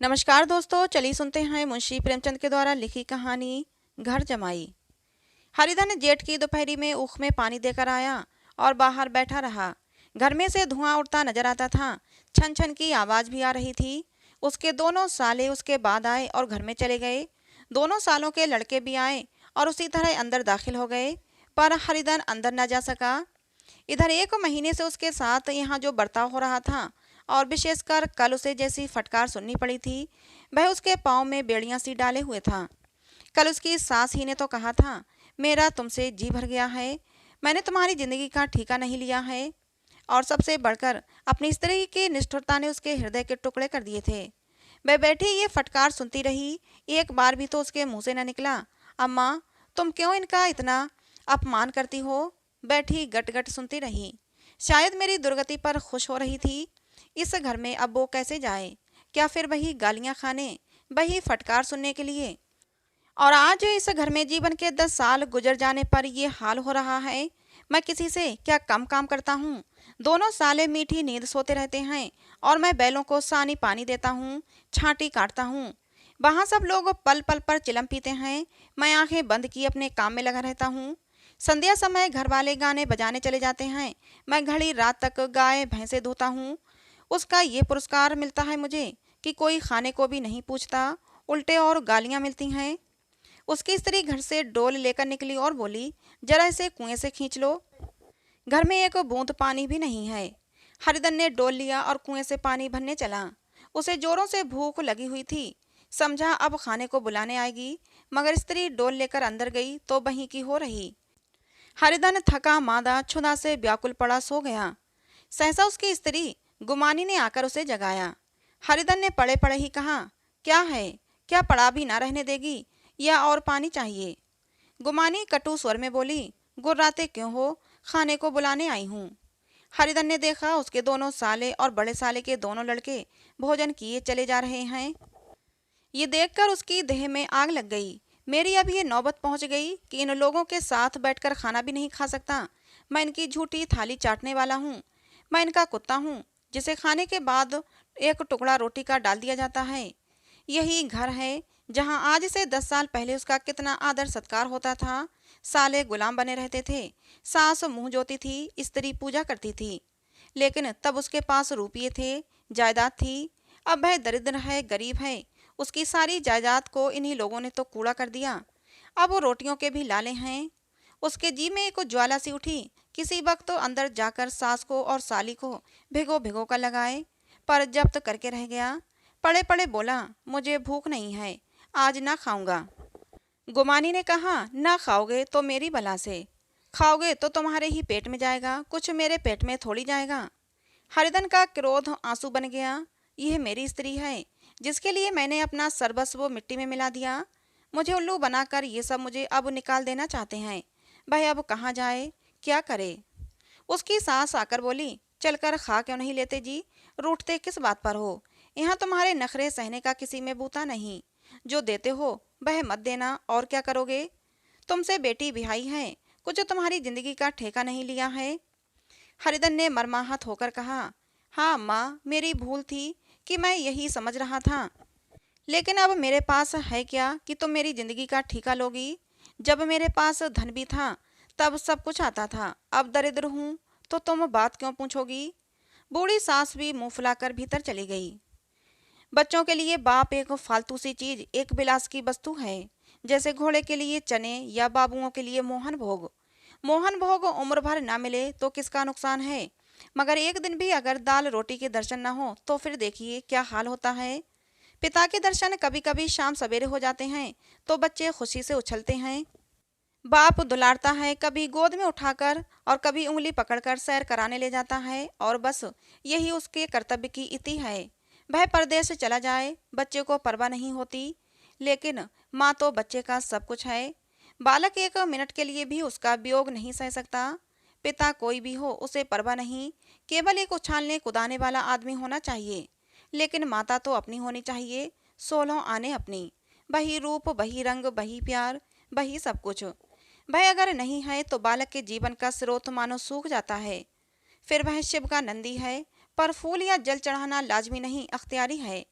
नमस्कार दोस्तों, चलिए सुनते हैं मुंशी प्रेमचंद के द्वारा लिखी कहानी घर जमाई। हरिधन जेठ की दोपहरी में ऊख में पानी देकर आया और बाहर बैठा रहा। घर में से धुआं उड़ता नजर आता था। छन छन की आवाज भी आ रही थी। उसके दोनों साले उसके बाद आए और घर में चले गए। दोनों सालों के लड़के भी आए और उसी तरह अंदर दाखिल हो गए, पर हरिधन अंदर न जा सका। इधर 1 महीने से उसके साथ यहाँ जो बर्ताव हो रहा था, और विशेषकर कल उसे जैसी फटकार सुननी पड़ी थी, वह उसके पाँव में बेड़ियां सी डाले हुए था। कल उसकी सास ही ने तो कहा था, मेरा तुमसे जी भर गया है, मैंने तुम्हारी जिंदगी का ठीका नहीं लिया है। और सबसे बढ़कर अपनी स्त्री की निष्ठुरता ने उसके हृदय के टुकड़े कर दिए थे। वह बैठी ये फटकार सुनती रही। एक बार भी तो उसके मुंह से न निकला, अम्मा तुम क्यों इनका इतना अपमान करती हो। बैठी गट गट सुनती रही। शायद मेरी दुर्गति पर खुश हो रही थी। इस घर में अब वो कैसे जाए, क्या फिर वही गालियां खाने, वही फटकार सुनने के लिए। और आज इस घर में जीवन के 10 साल गुजर जाने पर ये हाल हो रहा है। मैं किसी से क्या कम काम करता हूँ। दोनों साले मीठी नींद सोते रहते हैं और मैं बैलों को सानी पानी देता हूँ, छांटी काटता हूँ। वहाँ सब लोग पल पल पर चिलम पीते हैं, मैं आंखें बंद किए अपने काम में लगा रहता हूँ। संध्या समय घर वाले गाने बजाने चले जाते हैं, मैं घड़ी रात तक गाय भैंसे धोता हूँ। उसका ये पुरस्कार मिलता है मुझे कि कोई खाने को भी नहीं पूछता, उल्टे और गालियाँ मिलती हैं। उसकी स्त्री घर से डोल लेकर निकली और बोली, जरा इसे कुएं से खींच लो। घर में एक बूंद पानी भी नहीं है। हरिधन ने डोल लिया और कुएं से पानी भरने चला। उसे जोरों से भूख लगी हुई थी। समझा अब खाने को बुलाने आएगी, मगर स्त्री डोल लेकर अंदर गई तो वहीं की हो रही। हरिधन थका मादा क्षुधा से व्याकुल पड़ा सो गया। सहसा उसकी स्त्री गुमानी ने आकर उसे जगाया। हरिधन ने पड़े पड़े ही कहा, क्या है, क्या पड़ा भी ना रहने देगी, या और पानी चाहिए। गुमानी कटु स्वर में बोली, गुर्राते क्यों हो, खाने को बुलाने आई हूँ। हरिधन ने देखा उसके दोनों साले और बड़े साले के दोनों लड़के भोजन किए चले जा रहे हैं। ये देखकर उसकी देह में आग लग गई। मेरी अब ये नौबत पहुंच गई कि इन लोगों के साथ बैठकर खाना भी नहीं खा सकता। मैं इनकी झूठी थाली चाटने वाला हूँ। मैं इनका कुत्ता हूँ, जिसे खाने के बाद एक टुकड़ा रोटी का डाल दिया जाता है। यही घर है जहाँ आज से 10 साल पहले उसका कितना आदर सत्कार होता था। साले गुलाम बने रहते थे, सास मुंह जोती थी, स्त्री पूजा करती थी। लेकिन तब उसके पास रुपये थे, जायदाद थी। अब वह दरिद्र है, गरीब है। उसकी सारी जायदाद को इन्हीं लोगों ने तो कूड़ा कर दिया। अब वो रोटियों के भी लाले हैं। उसके जी में एक ज्वाला सी उठी, किसी वक्त तो अंदर जाकर सास को और साली को भिगो भिगो कर लगाए, पर जब्त करके रह गया। पड़े पड़े बोला, मुझे भूख नहीं है, आज ना खाऊंगा। गुमानी ने कहा, ना खाओगे तो मेरी बला से, खाओगे तो तुम्हारे ही पेट में जाएगा, कुछ मेरे पेट में थोड़ी जाएगा। हरिधन का क्रोध आंसू बन गया। यह मेरी स्त्री है, जिसके लिए मैंने अपना सर्वस्व मिट्टी में मिला दिया। मुझे उल्लू बनाकर ये सब मुझे अब निकाल देना चाहते हैं। भाई अब कहाँ जाए, क्या करे। उसकी सास आकर बोली, चलकर खा क्यों नहीं लेते जी, रूठते किस बात पर हो। यहाँ तुम्हारे नखरे सहने का किसी में बूता नहीं। जो देते हो वह मत देना, और क्या करोगे। तुमसे बेटी बिहाई है, कुछ तुम्हारी जिंदगी का ठेका नहीं लिया है। हरिधन ने मर्माहत होकर कहा, हाँ माँ, मेरी भूल थी कि मैं यही समझ रहा था। लेकिन अब मेरे पास है क्या कि तुम मेरी जिंदगी का ठीका लोगी। जब मेरे पास धन भी था तब सब कुछ आता था, अब दरिद्र हूँ तो तुम बात क्यों पूछोगी। बूढ़ी सास भी मुंह फुलाकर भीतर चली गई। बच्चों के लिए बाप एक फालतू सी चीज, एक विलास की वस्तु है, जैसे घोड़े के लिए चने या बाबुओं के लिए मोहन भोग। मोहन भोग उम्र भर ना मिले तो किसका नुकसान है, मगर एक दिन भी अगर दाल रोटी के दर्शन ना हो तो फिर देखिए क्या हाल होता है। पिता के दर्शन कभी कभी शाम सवेरे हो जाते हैं तो बच्चे खुशी से उछलते हैं। बाप दुलारता है, कभी गोद में उठाकर और कभी उंगली पकड़कर सैर कराने ले जाता है, और बस यही उसके कर्तव्य की इति है। वह परदेश चला जाए, बच्चे को परवाह नहीं होती, लेकिन माँ तो बच्चे का सब कुछ है। बालक 1 मिनट के लिए भी उसका वियोग नहीं सह सकता। पिता कोई भी हो उसे परवाह नहीं, केवल एक उछालने कुदाने वाला आदमी होना चाहिए। लेकिन माता तो अपनी होनी चाहिए, 16 आने अपनी। वही रूप, वही रंग, वही प्यार, वही सब कुछ। वह अगर नहीं है तो बालक के जीवन का स्रोत मानो सूख जाता है। फिर वह शिव का नंदी है, पर फूल या जल चढ़ाना लाजमी नहीं, अख्तियारी है।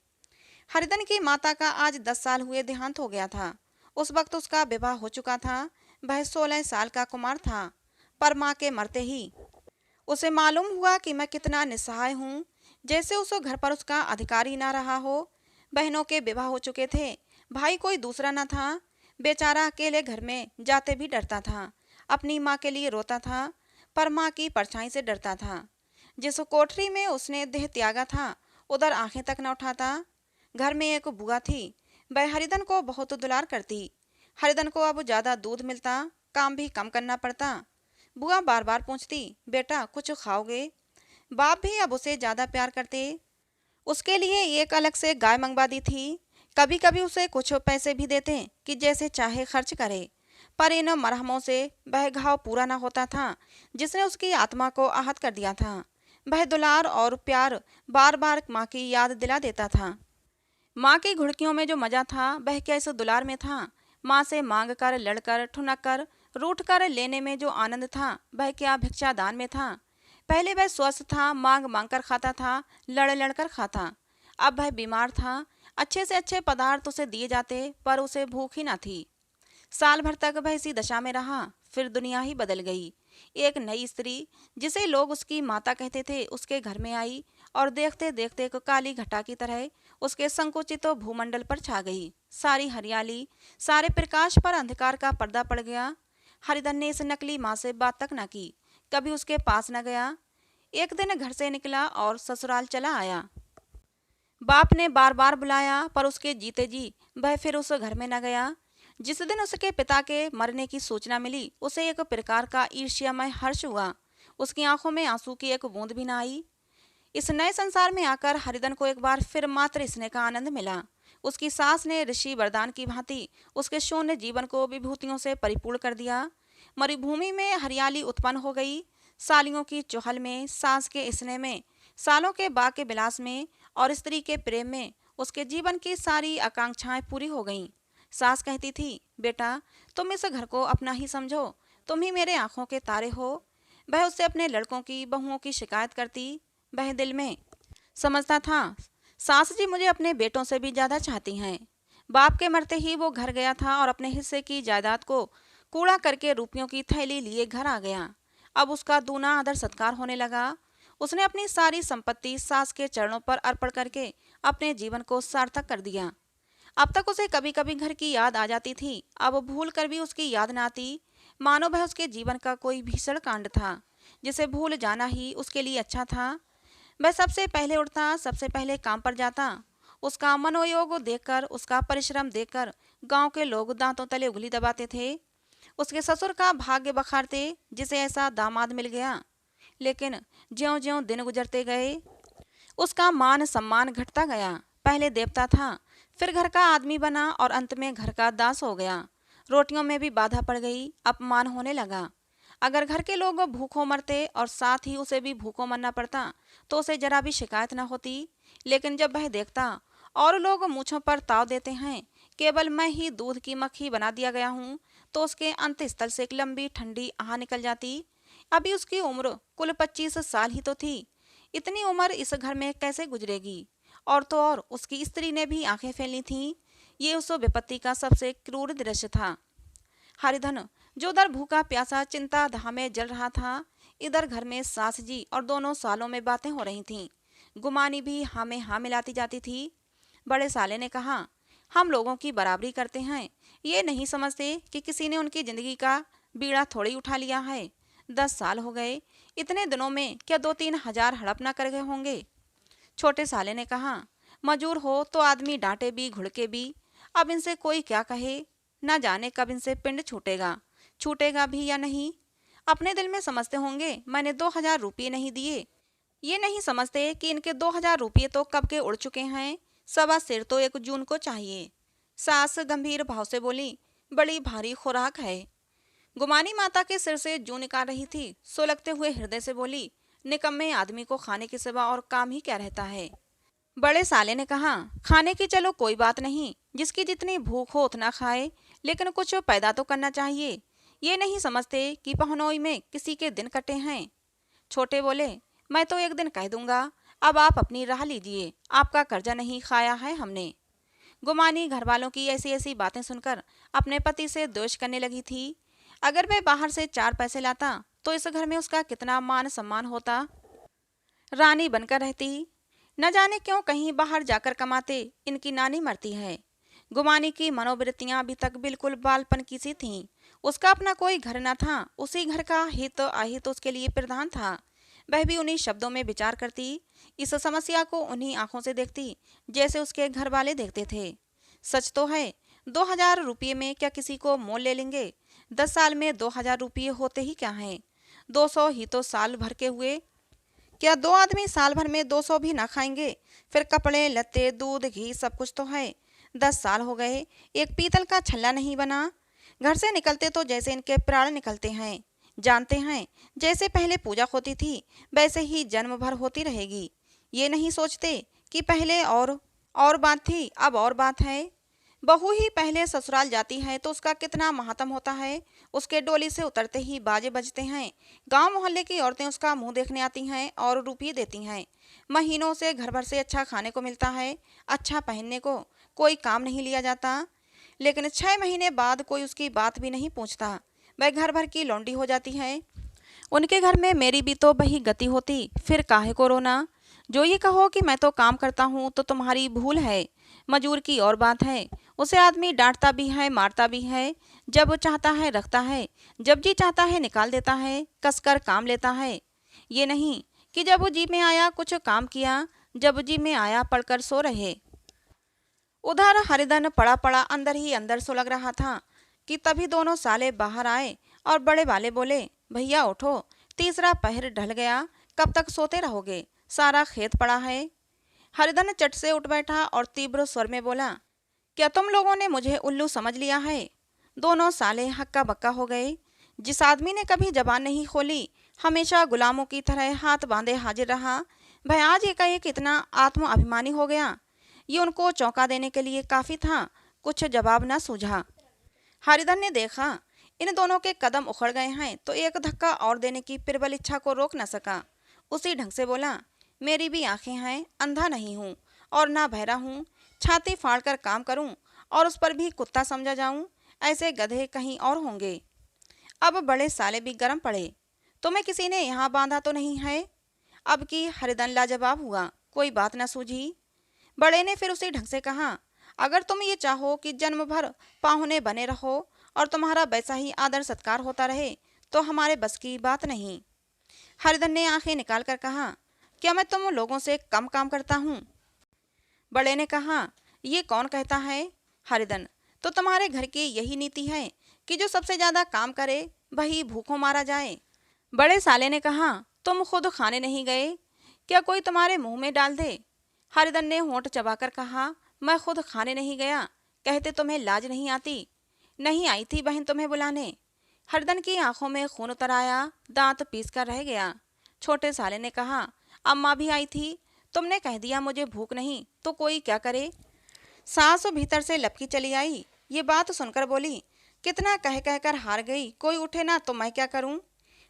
हरिधन की माता का आज 10 साल हुए देहांत हो गया था। उस वक्त उसका विवाह हो चुका था। वह 16 साल का कुमार था। पर माँ के मरते ही उसे मालूम हुआ कि मैं कितना निस्सहाय हूँ। जैसे उस घर पर उसका अधिकार ही ना रहा हो। बहनों के विवाह हो चुके थे, भाई कोई दूसरा न था। बेचारा अकेले घर में जाते भी डरता था। अपनी माँ के लिए रोता था, पर माँ की परछाई से डरता था। जिस कोठरी में उसने देह त्यागा था, उधर आंखें तक न उठाता। घर में एक बुआ थी, वह हरिधन को बहुत दुलार करती। हरिधन को अब ज्यादा दूध मिलता, काम भी कम करना पड़ता। बुआ बार बार पूछती, बेटा कुछ खाओगे? बाप भी अब उसे ज्यादा प्यार करते। उसके लिए एक अलग से गाय मंगवा दी थी। कभी कभी उसे कुछ पैसे भी देते कि जैसे चाहे खर्च करे। पर इन मरहमों से वह घाव पूरा न होता था जिसने उसकी आत्मा को आहत कर दिया था। वह दुलार और प्यार बार बार माँ की याद दिला देता था। माँ की घुड़कियों में जो मजा था, वह क्या इस दुलार में था? माँ से मांग कर, लड़कर, ठुनक कर, रूठ कर लेने में जो आनंद था, वह क्या भिक्षादान में था? पहले वह स्वस्थ था, मांग मांग कर खाता था, लड़ लड़ कर खाता। अब वह बीमार था। अच्छे से अच्छे पदार्थ उसे दिए जाते, पर उसे भूख ही न थी। साल भर तक वह इसी दशा में रहा। फिर दुनिया ही बदल गई। एक नई स्त्री, जिसे लोग उसकी माता कहते थे, उसके घर में आई और देखते देखते एक काली घटा की तरह उसके संकुचित भूमंडल पर छा गई। सारी हरियाली, सारे प्रकाश पर अंधकार का पर्दा पड़ गया। हरिधन ने इस नकली माँ से बात तक न की, कभी उसके पास न गया। एक दिन घर से निकला और ससुराल चला आया। बाप ने बार बार बुलाया, पर उसके जीते जी वह फिर उस घर में न गया। जिस दिन उसके पिता के मरने की सूचना मिली, उसे एक प्रकार का ईर्ष्यामय हर्ष हुआ। उसकी आंखों में आंसू की एक बूंद भी न आई। इस नए संसार में आकर हरिधन को एक बार फिर मात्र स्नेह का आनंद मिला। उसकी सास ने ऋषि वरदान की भांति उसके शून्य जीवन को विभूतियों से परिपूर्ण कर दिया। मरुभूमि में हरियाली उत्पन्न हो गई। सालियों की चुहल में, सास के स्नेह में, सालों के बाग के विलास में और स्त्री के प्रेम में उसके जीवन की सारी आकांक्षाएं पूरी हो गईं। सास कहती थी, बेटा तुम इस घर को अपना ही समझो, तुम ही मेरे आंखों के तारे हो। वह उससे अपने लड़कों की, बहुओं की शिकायत करती। वह दिल में समझता था, सास जी मुझे अपने बेटों से भी ज्यादा चाहती हैं। बाप के मरते ही वो घर गया था और अपने हिस्से की जायदाद को कूड़ा करके रुपयों की थैली लिए घर आ गया। अब उसका दूना आदर सत्कार होने लगा। उसने अपनी सारी संपत्ति सास के चरणों पर अर्पण करके अपने जीवन को सार्थक कर दिया। अब तक उसे कभी कभी घर की याद आ जाती थी, अब भूल कर भी उसकी याद न आती। मानो वह उसके जीवन का कोई भीषण कांड था, जिसे भूल जाना ही उसके लिए अच्छा था। वह सबसे पहले उठता, सबसे पहले काम पर जाता। उसका मनोयोग देखकर, उसका परिश्रम देखकर गांव के लोग दांतों तले उंगली दबाते थे। उसके ससुर का भाग्य बखारते, जिसे ऐसा दामाद मिल गया। लेकिन ज्यों ज्यों दिन गुजरते गए, उसका मान सम्मान घटता गया। पहले देवता था, फिर घर का आदमी बना और अंत में घर का दास हो गया। रोटियों में भी बाधा पड़ गई, अपमान होने लगा। अगर घर के लोग भूखों मरते और साथ ही उसे भी भूखों मरना पड़ता, तो उसे जरा भी शिकायत न होती। लेकिन जब वह देखता और लोग मूछों पर ताव देते हैं, केवल मैं ही दूध की मक्खी बना दिया गया हूँ, तो उसके अंत स्थल से एक लंबी ठंडी आह निकल जाती। अभी उसकी उम्र कुल 25 साल ही तो थी। इतनी उम्र इस घर में कैसे गुजरेगी? और तो और उसकी स्त्री ने भी आंखें फैली थीं। ये उस विपत्ति का सबसे क्रूर दृश्य था। हरिधन, जो उधर भूखा प्यासा चिंता धाह में जल रहा था, इधर घर में सास जी और दोनों सालों में बातें हो रही थीं। गुमानी भी हाँ में हाँ मिलाती जाती थी। बड़े साले ने कहा, हम लोगों की बराबरी करते हैं, ये नहीं समझते कि किसी ने उनकी जिंदगी का बीड़ा थोड़ी उठा लिया है। 10 साल हो गए, इतने दिनों में क्या 2-3 हजार हड़प न कर गए होंगे। छोटे साले ने कहा, मजूर हो तो आदमी डांटे भी, घुड़के भी। अब इनसे कोई क्या कहे, न जाने कब इनसे पिंड छूटेगा, छूटेगा भी या नहीं। अपने दिल में समझते होंगे मैंने 2 हजार रुपये नहीं दिए। ये नहीं समझते कि इनके 2 हजार रुपये तो कब के उड़ चुके हैं। सवा सिर तो 1 जून को चाहिए। सास गंभीर भाव से बोली, बड़ी भारी खुराक है। गुमानी माता के सिर से जूं निकाल रही थी, सुलगते हुए हृदय से बोली, निकम्मे आदमी को खाने के सिवा और काम ही क्या रहता है। बड़े साले ने कहा, खाने की चलो कोई बात नहीं, जिसकी जितनी भूख हो उतना खाए, लेकिन कुछ पैदा तो करना चाहिए। ये नहीं समझते कि पहनोई में किसी के दिन कटे हैं। छोटे बोले, मैं तो एक दिन कह दूंगा, अब आप अपनी राह लीजिए, आपका कर्जा नहीं खाया है हमने। गुमानी घर वालों की ऐसी ऐसी बातें सुनकर अपने पति से द्वेष करने लगी थी। अगर वह बाहर से 4 पैसे लाता तो इस घर में उसका कितना मान सम्मान होता, रानी बनकर रहती। न जाने क्यों कहीं बाहर जाकर कमाते इनकी नानी मरती है। गुमानी की मनोवृत्तियां अभी तक बिल्कुल बालपन की सी थीं। उसका अपना कोई घर न था, उसी घर का हित अहित उसके लिए प्रधान था। वह भी उन्हीं शब्दों में विचार करती, इस समस्या को उन्हीं आंखों से देखती जैसे उसके घर वाले देखते थे। सच तो है, 2000 रुपये में क्या किसी को मोल ले लेंगे? 10 साल में 2000 रुपये होते ही क्या हैं? 200 ही तो साल भर के हुए। क्या 2 आदमी साल भर में 200 भी ना खाएंगे? फिर कपड़े लत्ते दूध घी सब कुछ तो है। 10 साल हो गए, एक पीतल का छल्ला नहीं बना। घर से निकलते तो जैसे इनके प्राण निकलते हैं। जानते हैं, जैसे पहले पूजा होती थी वैसे ही जन्म भर होती रहेगी। ये नहीं सोचते कि पहले और बात थी, अब और बात है। बहू ही पहले ससुराल जाती है तो उसका कितना महात्म होता है। उसके डोली से उतरते ही बाजे बजते हैं। गांव मोहल्ले की औरतें उसका मुंह देखने आती हैं और रुपये देती हैं। महीनों से घर भर से अच्छा खाने को मिलता है, अच्छा पहनने को, कोई काम नहीं लिया जाता। लेकिन 6 महीने बाद कोई उसकी बात भी नहीं पूछता, वह घर भर की लौंडी हो जाती है। उनके घर में मेरी भी तो वही गति होती, फिर काहे को रोना? जो ये कहो कि मैं तो काम करता हूँ तो तुम्हारी भूल है। मजूर की और बात है, उसे आदमी डांटता भी है मारता भी है। जब चाहता है रखता है, जब जी चाहता है निकाल देता है, कसकर काम लेता है। ये नहीं कि जब वो जी में आया कुछ काम किया, जब जी में आया पढ़कर सो रहे। उधर हरिधन पड़ा पड़ा अंदर ही अंदर सुलग रहा था कि तभी दोनों साले बाहर आए और बड़े वाले बोले, भैया उठो, तीसरा पहर ढल गया, कब तक सोते रहोगे? सारा खेत पड़ा है। हरिधन चट से उठ बैठा और तीव्र स्वर में बोला, क्या तुम लोगों ने मुझे उल्लू समझ लिया है? दोनों साले हक्का बक्का हो गए। जिस आदमी ने कभी जबान नहीं खोली, हमेशा गुलामों की तरह हाथ बांधे हाजिर रहा, वह आज एकाएक इतना आत्म अभिमानी हो गया। ये उनको चौंका देने के लिए काफी था। कुछ जवाब न सूझा। हरिधन ने देखा इन दोनों के कदम उखड़ गए हैं तो एक धक्का और देने की प्रबल इच्छा को रोक न सका। उसी ढंग से बोला, मेरी भी आंखें हैं, अंधा नहीं हूँ और ना बहरा हूँ। छाती फाड़ कर काम करूँ और उस पर भी कुत्ता समझा जाऊँ, ऐसे गधे कहीं और होंगे। अब बड़े साले भी गर्म पड़े, तुम्हें किसी ने यहाँ बांधा तो नहीं है? अब की हरिधन लाजवाब हुआ, कोई बात न सूझी। बड़े ने फिर उसी ढंग से कहा, अगर तुम ये चाहो कि जन्म भर पाहुने बने रहो और तुम्हारा वैसा ही आदर सत्कार होता रहे तो हमारे बस की बात नहीं। हरिधन ने आंखें निकाल कर कहा, क्या मैं तुम लोगों से कम काम करता हूँ? बड़े ने कहा, ये कौन कहता है? हरिधन, तो तुम्हारे घर की यही नीति है कि जो सबसे ज्यादा काम करे वही भूखों मारा जाए। बड़े साले ने कहा, तुम खुद खाने नहीं गए, क्या कोई तुम्हारे मुंह में डाल दे? हरिधन ने होंठ चबाकर कहा, मैं खुद खाने नहीं गया, कहते तुम्हें लाज नहीं आती? नहीं आई थी बहन तुम्हें बुलाने। हरिधन की आंखों में खून उतर आया, दांत पीस कर रह गया। छोटे साले ने कहा, अम्मा भी आई थी, तुमने कह दिया मुझे भूख नहीं तो कोई क्या करे? सास भीतर से लपकी चली आई। ये बात सुनकर बोली, कितना कह कहकर हार गई, कोई उठे ना तो मैं क्या करूं?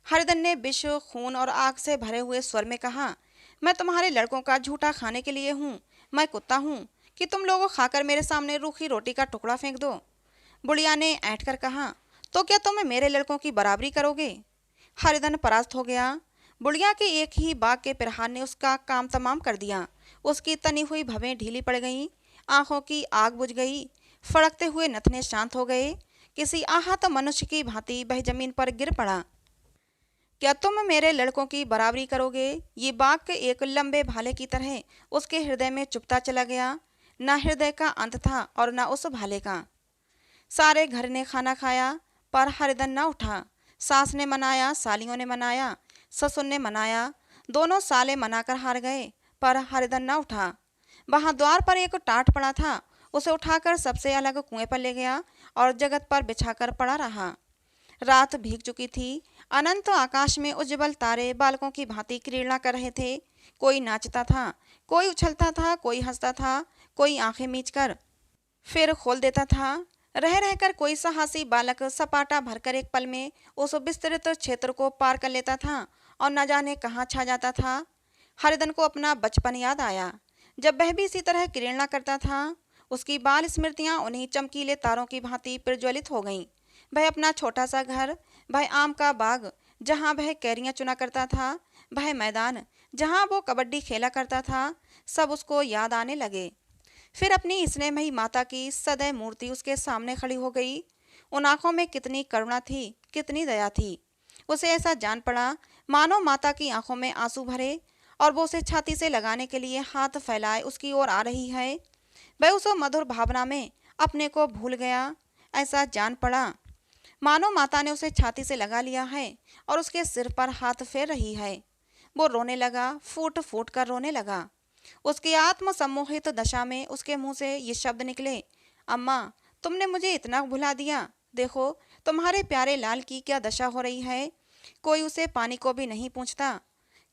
हरिधन ने विष खून और आग से भरे हुए स्वर में कहा, मैं तुम्हारे लड़कों का झूठा खाने के लिए हूँ? मैं कुत्ता हूँ कि तुम लोगों खाकर मेरे सामने रूखी रोटी का टुकड़ा फेंक दो? बुढ़िया ने ऐंठ कर कहा, तो क्या तुम मेरे लड़कों की बराबरी करोगे? हरिधन परास्त हो गया। बुढ़िया के एक ही बाग के प्रहार ने उसका काम तमाम कर दिया। उसकी तनी हुई भवें ढीली पड़ गईं, आंखों की आग बुझ गई, फड़कते हुए नथने शांत हो गए। किसी आहत मनुष्य की भांति वह जमीन पर गिर पड़ा। क्या तुम मेरे लड़कों की बराबरी करोगे? ये बाग के एक लंबे भाले की तरह उसके हृदय में चुभता चला गया। न हृदय का अंत था और न उस भाले का। सारे घर ने खाना खाया पर हरिधन न उठा। सास ने मनाया, सालियों ने मनाया, ससुर ने मनाया, दोनों साले मनाकर हार गए पर हरिधन न उठा। वहां द्वार पर एक टाट पड़ा था, उसे उठाकर सबसे अलग कुएं पर ले गया और जगत पर बिछाकर पड़ा रहा। रात भीग चुकी थी। अनंत आकाश में उज्जवल तारे बालकों की भांति क्रीड़ा कर रहे थे। कोई नाचता था, कोई उछलता था, कोई हंसता था, कोई आंखें मीचकर फिर खोल देता था। रह रहकर कोई साहसी बालक सपाटा भरकर एक पल में उस विस्तृत क्षेत्र को पार कर लेता था और न जाने कहाँ छा जाता था। हरिधन को अपना बचपन याद आया, जब वह भी इसी तरह क्रीड़ा करता था। उसकी बाल स्मृतियां उन्हीं चमकीले तारों की भांति प्रज्वलित हो गईं। वह अपना छोटा सा घर, वह आम का बाग जहां वह कैरियां चुना करता था, वह मैदान जहां वो कबड्डी खेला करता था, सब उसको याद आने लगे। फिर अपनी स्नेहमयी माता की सदैव मूर्ति उसके सामने खड़ी हो गई। उन आंखों में कितनी करुणा थी, कितनी दया थी। उसे ऐसा जान पड़ा मानो माता की आंखों में आंसू भरे और वो उसे छाती से लगाने के लिए हाथ फैलाए उसकी ओर आ रही है। वह उस मधुर भावना में अपने को भूल गया। ऐसा जान पड़ा मानो माता ने उसे छाती से लगा लिया है और उसके सिर पर हाथ फेर रही है। वो रोने लगा, फूट फूट कर रोने लगा। उसकी आत्म सम्मोहित दशा में उसके मुंह से ये शब्द निकले, अम्मा, तुमने मुझे इतना भुला दिया। देखो तुम्हारे प्यारे लाल की क्या दशा हो रही है। कोई उसे पानी को भी नहीं पूछता।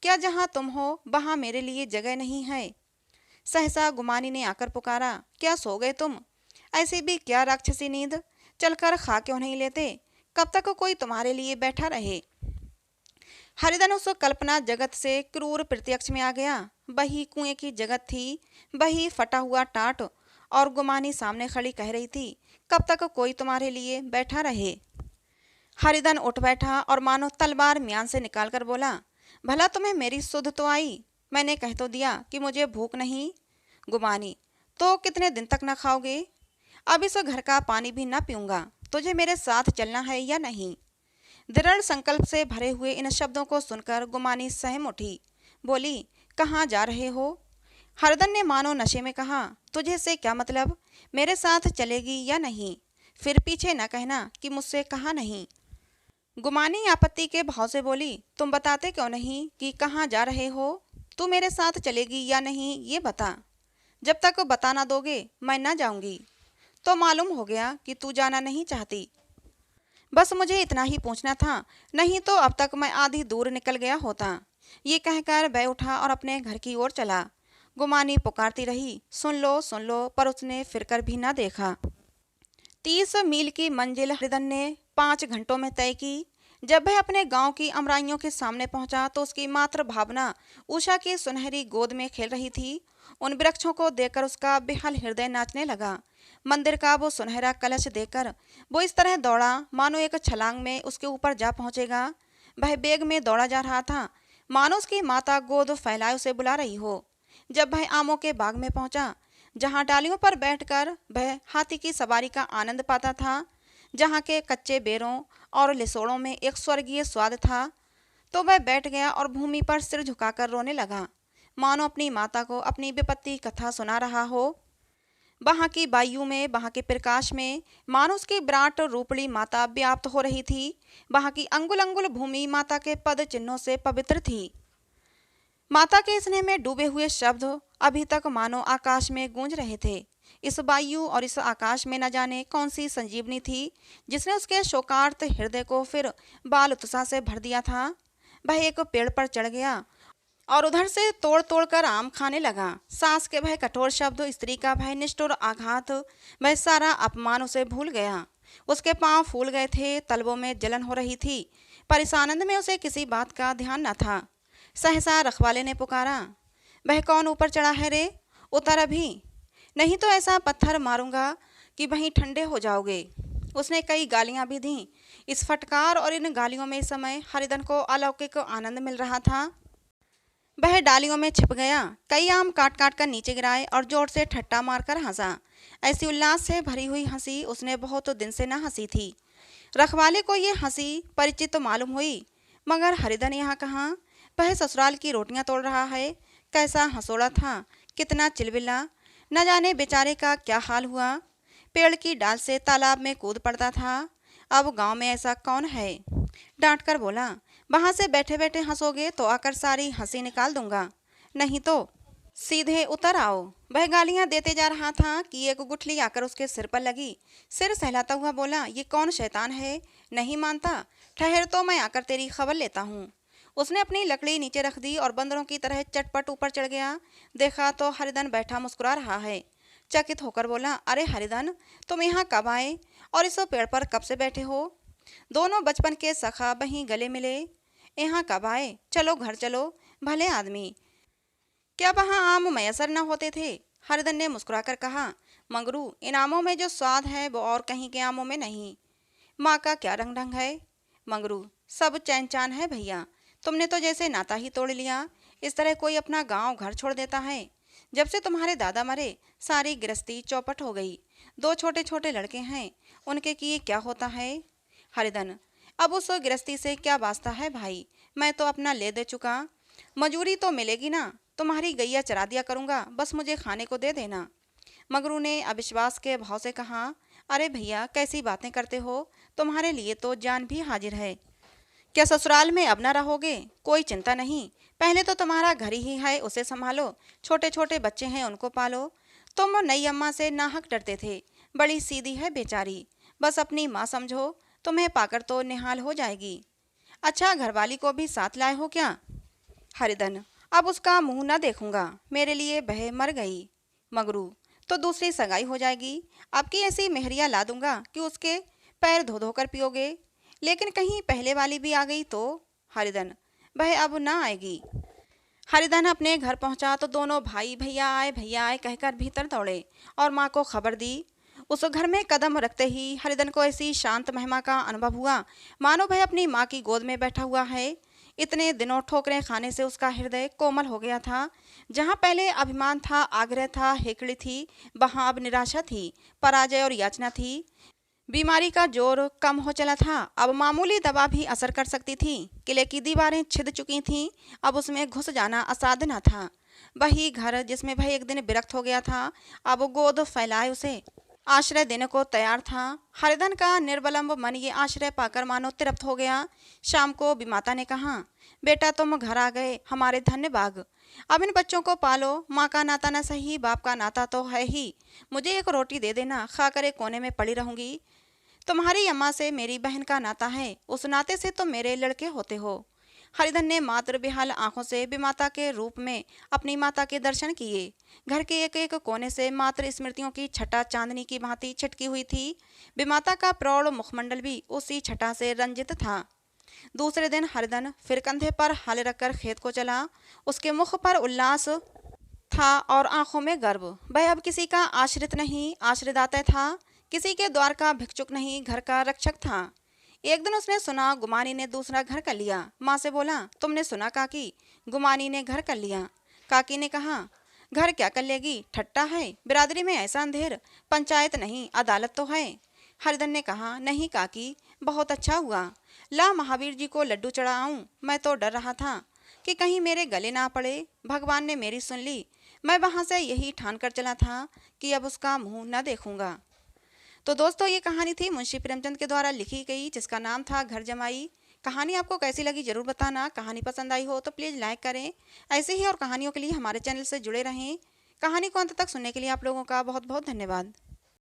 क्या जहाँ तुम हो वहाँ मेरे लिए जगह नहीं है। सहसा गुमानी ने आकर पुकारा, क्या सो गए तुम? ऐसी भी क्या राक्षसी नींद, चलकर खा क्यों नहीं लेते? कब तक कोई तुम्हारे लिए बैठा रहे? हरिधन उस कल्पना जगत से क्रूर प्रत्यक्ष में आ गया। वही कुएं की जगत थी, वही फटा हुआ टाट, और गुमानी सामने खड़ी कह रही थी, कब तक कोई तुम्हारे लिए बैठा रहे। हरिधन उठ बैठा और मानो तलवार म्यान से निकालकर बोला, भला तुम्हें मेरी सुध तो आई? मैंने कह तो दिया कि मुझे भूख नहीं। गुमानी, तो कितने दिन तक न खाओगे? अब इस घर का पानी भी न पीऊंगा। तुझे मेरे साथ चलना है या नहीं? दृढ़ संकल्प से भरे हुए इन शब्दों को सुनकर गुमानी सहम उठी। बोली, कहाँ जा रहे हो? हरदन ने मानो नशे में कहा, तुझे से क्या मतलब, मेरे साथ चलेगी या नहीं? फिर पीछे न कहना कि मुझसे कहा नहीं। गुमानी आपत्ति के भाव से बोली, तुम बताते क्यों नहीं कि कहाँ जा रहे हो? तू मेरे साथ चलेगी या नहीं ये बता। जब तक बता ना दोगे मैं ना जाऊंगी। तो मालूम हो गया कि तू जाना नहीं चाहती। बस मुझे इतना ही पूछना था, नहीं तो अब तक मैं आधी दूर निकल गया होता। ये कहकर वह उठा और अपने घर की ओर चला। गुमानी पुकारती रही, सुन लो, पर उसने फिरकर भी ना देखा। 30 मील की मंजिल हरिधन ने 5 घंटों में तय की। जब वह अपने गांव की अमराइयों के सामने पहुंचा तो उसकी मातृ भावना उषा की सुनहरी गोद में खेल रही थी। उन वृक्षों को देखकर उसका बेहाल हृदय नाचने लगा। मंदिर का वो सुनहरा कलश देखकर वो इस तरह दौड़ा मानो एक छलांग में उसके ऊपर जा पहुंचेगा। वह बेग में दौड़ा जा रहा था मानो उसकी माता गोद फैलाए उसे बुला रही हो। जब वह आमों के बाग में पहुंचा, जहां डालियों पर बैठकर वह हाथी की सवारी का आनंद पाता था, जहां के कच्चे बेरों और लिसोड़ों में एक स्वर्गीय स्वाद था, तो वह बैठ गया और भूमि पर सिर झुकाकर रोने लगा, मानो अपनी माता को अपनी विपत्ति कथा सुना रहा हो। वहां की वायु में, वहां के प्रकाश में मानो उसकी विराट रूपड़ी माता व्याप्त हो रही थी। वहां की अंगुल अंगुल भूमि माता के पद चिन्हों से पवित्र थी। माता के स्नेह में डूबे हुए शब्द अभी तक मानो आकाश में गूंज रहे थे। इस वायु और इस आकाश में न जाने कौन सी संजीवनी थी जिसने उसके शोकार्त हृदय को फिर बाल उत्साह से भर दिया था। वह एक पेड़ पर चढ़ गया और उधर से तोड़ तोड़ कर आम खाने लगा। सास के वह कठोर शब्द, स्त्री का भय निष्ठुर आघात, वह सारा अपमान उसे भूल गया। उसके पांव फूल गए थे, तलवों में जलन हो रही थी, पर इस आनंद में उसे किसी बात का ध्यान न था। सहसा रखवाले ने पुकारा, वह कौन ऊपर चढ़ा है रे? उतर अभी, नहीं तो ऐसा पत्थर मारूंगा कि वहीं ठंडे हो जाओगे। उसने कई गालियां भी दीं। इस फटकार और इन गालियों में इस समय हरिधन को अलौकिक आनंद मिल रहा था। वह डालियों में छिप गया, कई आम काट काट कर नीचे गिराए और जोर से ठट्टा मारकर हंसा। ऐसी उल्लास से भरी हुई हंसी उसने बहुत दिन से न हंसी थी। रखवाले को ये हंसी परिचित तो मालूम हुई, मगर हरिधन यहाँ कहाँ? वह ससुराल की रोटियां तोड़ रहा है। कैसा हंसोड़ा था, कितना चिलबिला, न जाने बेचारे का क्या हाल हुआ। पेड़ की डाल से तालाब में कूद पड़ता था। अब गांव में ऐसा कौन है? डांट कर बोला, वहां से बैठे बैठे हंसोगे तो आकर सारी हंसी निकाल दूंगा, नहीं तो सीधे उतर आओ। वह गालियां देते जा रहा था कि एक गुठली आकर उसके सिर पर लगी। सिर सहलाता हुआ बोला, ये कौन शैतान है? नहीं मानता? ठहर तो मैं आकर तेरी खबर लेता हूँ। उसने अपनी लकड़ी नीचे रख दी और बंदरों की तरह चटपट ऊपर चढ़ गया। देखा तो हरिधन बैठा मुस्कुरा रहा है। चकित होकर बोला, अरे हरिधन, तुम यहाँ कब आए और इस पेड़ पर कब से बैठे हो? दोनों बचपन के सखा वहीं गले मिले। यहाँ कब आए? चलो घर चलो, भले आदमी। क्या वहाँ आम मयसर न होते थे? हरिधन ने मुस्कुराकर कहा, मंगरू, इन आमों में जो स्वाद है वो और कहीं के आमों में नहीं। माँ का क्या रंग ढंग है। मंगरू, सब चैन चान है भैया। तुमने तो जैसे नाता ही तोड़ लिया। इस तरह कोई अपना गांव घर छोड़ देता है। जब से तुम्हारे दादा मरे सारी गृहस्थी चौपट हो गई। दो छोटे छोटे लड़के हैं, उनके किए क्या होता है। हरिधन, अब उस गृहस्थी से क्या वास्ता है भाई। मैं तो अपना ले दे चुका। मजूरी तो मिलेगी ना। तुम्हारी गैया चरा दिया करूंगा, बस मुझे खाने को दे देना। मगरू ने अविश्वास के भाव से कहा, अरे भैया कैसी बातें करते हो। तुम्हारे लिए तो जान भी हाजिर है। क्या ससुराल में अब न रहोगे। कोई चिंता नहीं। पहले तो तुम्हारा घर ही है, उसे संभालो। छोटे छोटे बच्चे हैं, उनको पालो। तुम नई अम्मा से नाहक डरते थे। बड़ी सीधी है बेचारी। बस अपनी माँ समझो। तुम्हें पाकर तो निहाल हो जाएगी। अच्छा, घरवाली को भी साथ लाए हो क्या। हरिधन, अब उसका मुंह न देखूंगा। मेरे लिए बह मर गई। मगरू, तो दूसरी सगाई हो जाएगी। आपकी ऐसी मेहरिया ला दूंगा कि उसके पैर धो धो कर पियोगे। लेकिन कहीं पहले वाली भी आ गई तो। हरिधन, वह अब ना आएगी। हरिधन अपने घर पहुंचा तो दोनों भाई भैया आए कहकर भीतर दौड़े और माँ को खबर दी। उस घर में कदम रखते ही हरिधन को ऐसी शांत महिमा का अनुभव हुआ, मानो वह अपनी माँ की गोद में बैठा हुआ है। इतने दिनों ठोकरें खाने से उसका हृदय कोमल हो गया था। जहाँ पहले अभिमान था, आग्रह था, हेकड़ी थी, वहाँ अब निराशा थी, पराजय और याचना थी। बीमारी का जोर कम हो चला था। अब मामूली दवा भी असर कर सकती थी। किले की दीवारें छिद चुकी थीं। अब उसमें घुस जाना असाध्य न था। वही घर जिसमें वह एक दिन विरक्त हो गया था, अब गोद फैलाए उसे आश्रय देने को तैयार था। हरिधन का निर्वलंब मन ये आश्रय पाकर मानो तृप्त हो गया। शाम को बीमाता ने कहा, बेटा तुम घर आ गए, हमारे धन्य बाग। अब इन बच्चों को पालो। माँ का नाता न सही, बाप का नाता तो है ही। मुझे एक रोटी दे देना, खाकर एक कोने में पड़ी रहूंगी। तुम्हारी अम्मा से मेरी बहन का नाता है, उस नाते से तुम मेरे लड़के होते हो। हरिधन ने मात्र बेहाल आंखों से विमाता के रूप में अपनी माता के दर्शन किए। घर के एक एक कोने से मात्र स्मृतियों की छटा चांदनी की भांति छिटकी हुई थी। विमाता का प्रौढ़ मुखमंडल भी उसी छटा से रंजित था। दूसरे दिन हरिधन फिर कंधे पर हल रखकर खेत को चला। उसके मुख पर उल्लास था और आंखों में गर्व। वह अब किसी का आश्रित नहीं, आश्रितदाता था। किसी के द्वार का भिक्षुक नहीं, घर का रक्षक था। एक दिन उसने सुना गुमानी ने दूसरा घर कर लिया। माँ से बोला, तुमने सुना काकी, गुमानी ने घर कर लिया। काकी ने कहा, घर क्या कर लेगी, ठट्टा है। बिरादरी में ऐसा अंधेर, पंचायत नहीं अदालत तो है। हरिधन ने कहा, नहीं काकी, बहुत अच्छा हुआ। ला महावीर जी को लड्डू चढ़ाऊं। मैं तो डर रहा था कि कहीं मेरे गले ना पड़े। भगवान ने मेरी सुन ली। मैं वहां से यही ठान कर चला था कि अब उसका मुंह न देखूंगा। तो दोस्तों, ये कहानी थी मुंशी प्रेमचंद के द्वारा लिखी गई, जिसका नाम था घर जमाई। कहानी आपको कैसी लगी जरूर बताना। कहानी पसंद आई हो तो प्लीज़ लाइक करें। ऐसे ही और कहानियों के लिए हमारे चैनल से जुड़े रहें। कहानी को अंत तक सुनने के लिए आप लोगों का बहुत बहुत धन्यवाद।